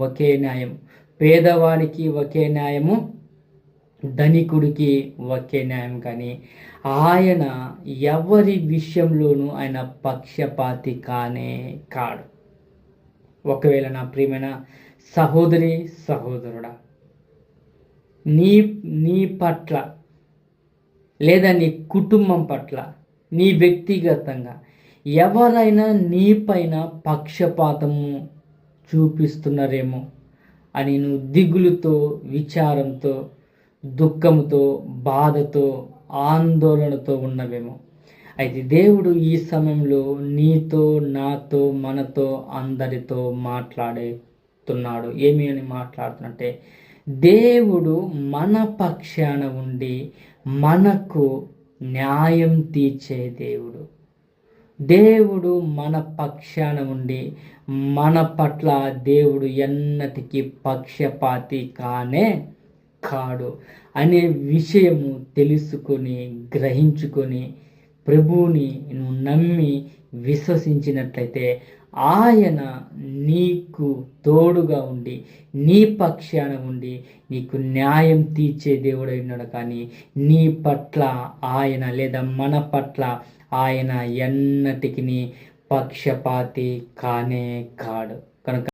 ఒకే న్యాయం, పేదవానికి ఒకే న్యాయము, ధనికుడికి ఒకే న్యాయం. కానీ ఆయన ఎవరి విషయంలోనూ ఆయన పక్షపాతి కానే కాడు. ఒకవేళ నా ప్రియమైన సహోదరి సహోదరుడా, నీ నీ పట్ల లేదా నీ కుటుంబం పట్ల, నీ వ్యక్తిగతంగా ఎవరైనా నీ పైన పక్షపాతము చూపిస్తున్నారేమో అని నువ్వు దిగులుతో, విచారంతో, దుఃఖంతో, బాధతో, ఆందోళనతో ఉన్నవేమో. అయితే దేవుడు ఈ సమయంలో నీతో, నాతో, మనతో, అందరితో మాట్లాడుతున్నాడు. ఏమి అని మాట్లాడుతున్నట్టే, దేవుడు మన పక్షాన ఉండి మనకు న్యాయం తీర్చే దేవుడు. దేవుడు మన పక్షాన ఉండి మన పట్ల దేవుడు ఎన్నటికీ పక్షపాతి కానే కాడు అనే విషయము తెలుసుకొని, గ్రహించుకొని, ప్రభువుని నువ్వు నమ్మి విశ్వసించినట్లయితే ఆయన నీకు తోడుగా ఉండి, నీ పక్షాన ఉండి నీకు న్యాయం తీర్చే దేవుడై ఉన్నాడు. కానీ నీ పట్ల ఆయన లేదా మన పట్ల ఆయన ఎన్నటికి పక్షపాతి కానే కాడు. కనుక